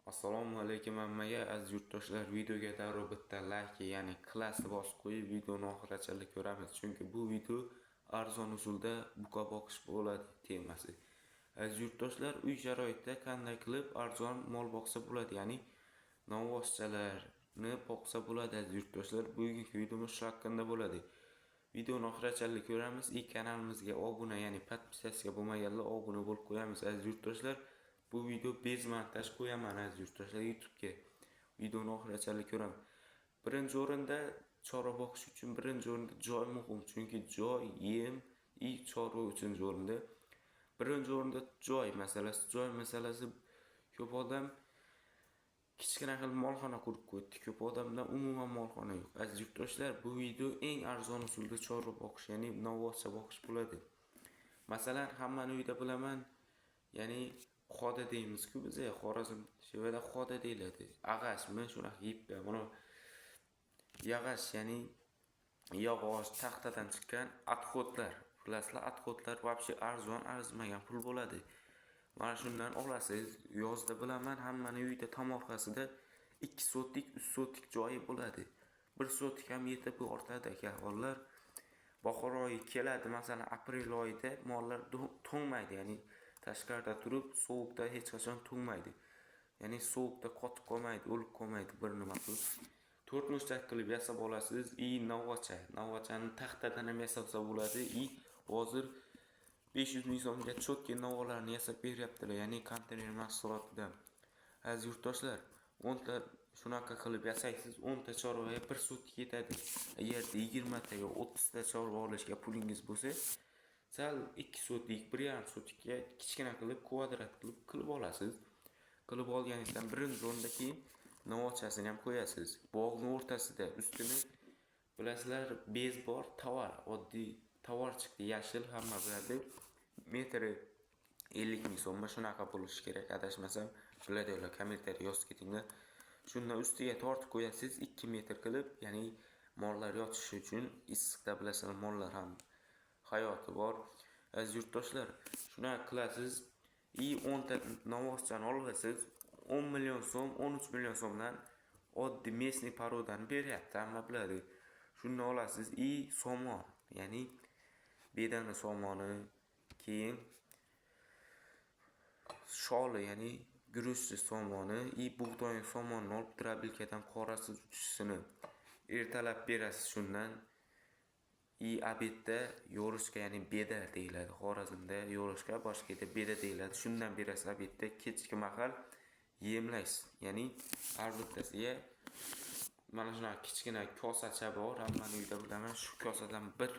Assalomu alaykum hammaga aziz yurtdoshlar. Videoga darrov bitta like, ya'ni klassni bosib qo'yib videoni oxirigacha ko'ramiz. Chunki bu video arzon usulda buqa boqish bo'ladi temasi. Aziz yurtdoshlar, uy sharoitida qanday qilib arzon mol boqsa bo'ladi, ya'ni novvoschalarni boqsa bo'ladi aziz yurtdoshlar. Bugungi videomiz shu haqida bo'ladi. Videoni oxirigacha ko'ramiz. Kanalimizga obuna, ya'ni podpisatsiya bo'lmaganlar obuna bo'lib qo'yamiz aziz yurtdoshlar. Bu video bez montaj qo'yaman aziz yurtdoshlar YouTube'ga. Videoni oxirigacha ko'ramiz. Birinchi o'rinda chorva boqish uchun birinchi o'rinda joy muhim, chunki joy, yem, chorva uchinchi o'rinda. Birinchi o'rinda joy masalasi ko'p odam kichkina qilib molxona qurib qo'ydi. Ko'p odamda umuman molxona yo'q. Aziz yurtdoshlar, bu video eng arzon usulda chorva boqish, ya'ni novvoscha boqish bo'ladi. Masalan, hammani uyda bilaman, ya'ni xoda deymiz-ku biz, Xorazm shevada xoda deyiladi. Ag'ashmi, shunaqa yippa, buni yog'och, ya'ni yog'och, taxtadan chiqqan отходlar. Bilasizlar, отходlar вообще arzimagan pul bo'ladi. Mana shundan olasiz. Yozda bilaman, hammaning uyida tomorqasida 2 sotik, 3 sotik joyi bo'ladi. 1 sotik ham yetib ortadi ahvollar. Bahor oyi keladi, masalan, aprel oyida mollar to'ngmaydi, ya'ni tashqarida turib, sovuqda hech qachon to'ngmaydi. Ya'ni sovuqda qotib qolmaydi, o'lib qolmaydi bir nima qilib. 4 mushtak qilib yasab olasiz. Novvochani taxtadan ham yasasa bo'ladi. Hozir 500 ming so'mga chotki novalarni yasab beryaptilar, ya'ni konteyner mahsulotidan. Aziz yurtdoshlar, 10 ta shunaqa qilib yasaysiz, 10 ta chorvaga 1 sotik yetadi. Agarda 20 taga 30 ta chorva olishga pulingiz bo'lsa, sal 2 sotik, 1,5 sotikka kichkina qilib kvadrat qilib olasiz. Qilib olganingizdan birinchi o'rinda keyin novvochasini ham qo'yasiz. Bog'ning o'rtasida ustini bilasizlar, bez bor, tovar, oddiy tovar chiqdi, yashil, hamma biladi. Metri 50 ming so'm shunaqa bo'lishi kerak, adashmasam. Biladinglar, kommentariy yozib ketinglar. Shundan ustiga tortib qo'yasiz 2 metr qilib, ya'ni mollar yotishi uchun. Issiqda bilasizlar, mollar ham hayoti bor. Aziz yurtdoshlar, shuna qilasiz. 10 ta novvoschani olasiz, 10 million so'm, 13 million so'mdan oddiy mesniy parodani beryapti, hamma biladi. Shuni olasiz. Somon, ya'ni bedana somoni, keyin sholi, ya'ni guruchli somoni, bug'doy somonini olib trabilkadan qorasiz uchisini ertalab berasiz. Shundan abedda yo'rishga, ya'ni beda deyiladi. Xorazmda yo'rishga, boshqada beda deyiladi. Shundan berasiz abedda. Kechki mahal yemlaysiz. Ya'ni har bittasiga mana shunaqa kichkina kosacha bor, hammaning uyida bilaman. Shu kosadan bir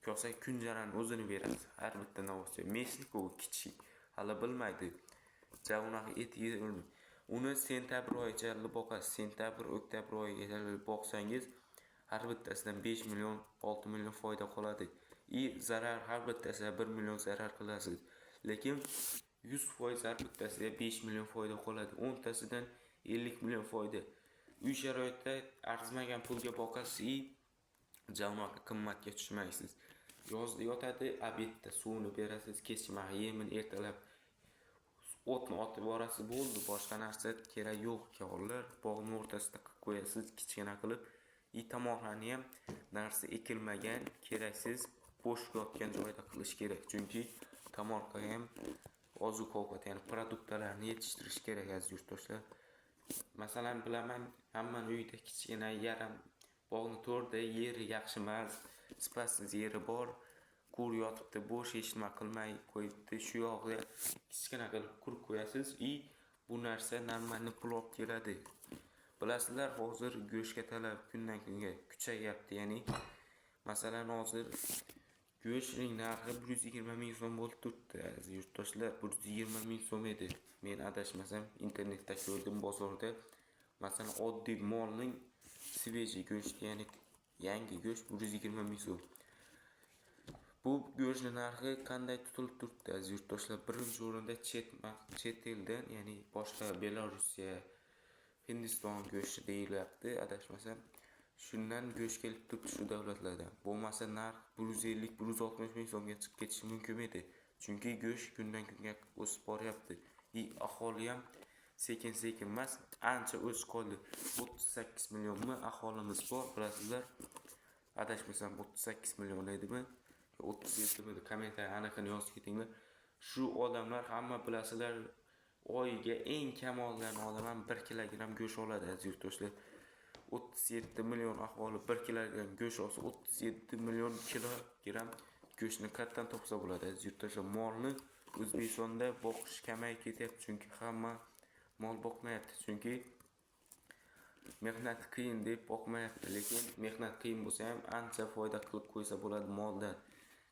kosa kunjarani o'zini berasiz. Har bitta novvocha. Mesnik u kichik, hali bilmaydi. Unaqa et yeydi. Uni sentabr oyigacha boqasiz. Sentabr, oktabr oyigacha boqsangiz, har bittasidan 5 million, 6 million foyda qoladi. Zarar har bittasiga 1 million zarar qilasiz. Lekin 100% har bittasiga 5 million foyda qoladi. 10 tasidan 50 million foyda. Uy sharoitida arzimagan pulga boqasiz, unaqa qimmatga tushmaysiz. Yozda yotadi, abedda suvini berasiz, kechma yemin, ertalab o'tni otib borasiz, bo'ldi. Boshqa narsa kerak yo'q. Kavollar bog'ning o'rtasida qilib qo'yasiz, kichkina qilib. Tomorqani ham narsa ekilmagan, keraksiz, bo'sh yotgan joyda qilish kerak. Chunki tomorqa ham oziq-ovqat, ya'ni produktlarni yetishtirish kerak aziz yurtdoshlar. Masalan, bilaman, hammaning uyida kichkina yarim bog'ni to'rda yeri yaxshi emas, sifatsiz yeri bor. Qur yotibdi, bo'sh, hech nima qilmay qo'yibdi. Shu yoqda kichkina qilib qurib qo'yasiz. Bu narsa normalni pul olib keladi. Bilasizlar, hozir go'shtga talab kundan kunga kuchayyapti. Ya'ni masalan, hozir go'shtning narxi 120 ming so'm bo'lib turibdi aziz yurtdoshlar. 120 ming so'm edi. Men adashmasam internetda ko'rdim, bozorda. Masalan, oddiy molning sveji go'shti, ya'ni yangi go'sht 120 ming so'm. Bu go'shtning narxi qanday tutilib turibdi aziz yurtdoshlar? Birinchi o'rinda chet eldan, ya'ni boshqa Belorussiya, Hindiston go'shti deyilyapti, adashmasam. Shundan go'sht kelib turibdi shu davlatlardan. Bo'lmasa narx 150-160 ming so'mga chiqib ketishi mumkin edi. Chunki go'sht kundan kunga o'sib boryapti. Aholi ham sekin emas, ancha o'sib qoldi. 38 millionmi aholimiz bor, bilasizlar. Adashmasam 38 million edimi? 37 mi? Kommentariy aniqini yozib ketinglar. Shu odamlar hamma bilasizlar, oyiga eng kam olgan odam 1 kilogram go'sht oladi aziz yurtdoshlar. 37 million aholi 1 kilogram go'sht olsa 37 million kilogram go'shtni qayerdan topsa bo'ladi aziz yurtdoshlar. Molni O'zbekistonda boqish kamayib ketyapti, chunki hamma mol boqmayapti, chunki mehnat qiyin deb boqmayapti, lekin mehnat qiyin bo'lsa ham ancha foyda qilib qo'ysa bo'ladi moldan.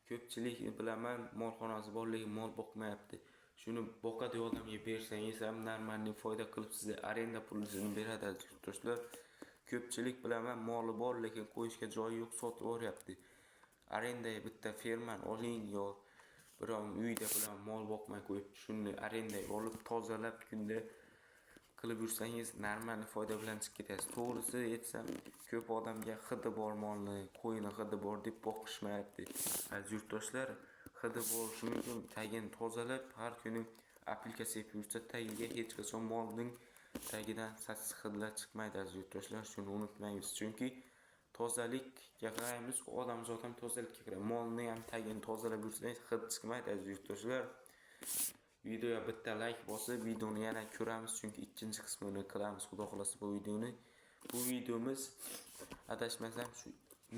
Ko'pchilik bilaman molxonasi bor, lekin mol boqmayapti. Shuni boqadi odamga bersangiz ham normalniy foyda qilib sizga arenda pulini beradi aziz yurtdoshlar. Ko'pchilik bilaman moli bor, lekin qo'yishga joyi yo'q, sotib yuboryapti. Arendaga bitta fermani oling yo biron uyda bilan mol boqmay qo'yib, shuni arendaga olib tozalab kunda qilib yursangiz normalniy foyda bilan chiqib ketasiz. To'g'risi aytsam, ko'p odamga hidi bor molni, qo'yini hidi bor deb boqishmayapti. Aziz yurtdoshlar, hidi bo'lishi mumkin, tagini tozalab har kuni aplikatsiya yursa tagiga hech qachon molning tagidan sassiq hidlar chiqmaydi aziz yurtdoshlar. Shuni unutmaymiz, chunki tozalikka qaraymiz, odamzod ham tozalikka qaraydi. Molni ham tagini tozalab yursangiz hid chiqmaydi aziz yurtdoshlar. Videoga bitta like bosib, videoni yana ko'ramiz, chunki ikkinchi qismini qilamiz, xudo xolasa bu videoni. Bu videomiz adashmasam shu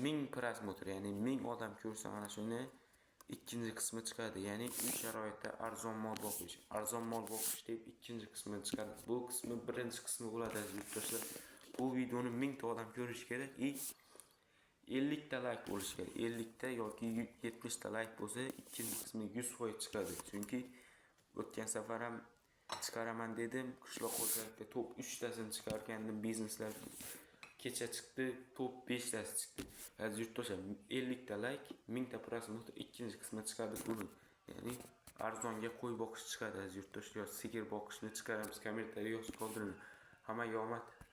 1000 prosmotr, ya'ni 1000 odam ko'rsa mana shuni ikkinchi qismi chiqadi. Ya'ni uy sharoitida arzon mol boqish, arzon mol boqish deb ikkinchi qismini chiqadi. Bu qismi birinchi qismi bo'ladi aziz yurtdoshlar. Bu videoni 1000 ta odam ko'rishi kerak. 50 ta like bo'lishi kerak. 50 ta yoki 70 ta like bo'lsa, ikkinchi qismi 100% chiqadi. Chunki o'tgan safar ham chiqaraman dedim, qishloq xo'jalikda top 3 tasini chiqargandim, bizneslar kecha chiqdi, top 5 tasi chiqdi. Aziz yurtdoshlar, 50 ta like, 1000 ta prosmotr ikkinchi qismi chiqadi buni. Ya'ni arzonga qo'y boqish chiqadi aziz yurtdoshlar, sigir boqishni chiqaramiz, kommentariy yozib qoldiring. Hammaga omad.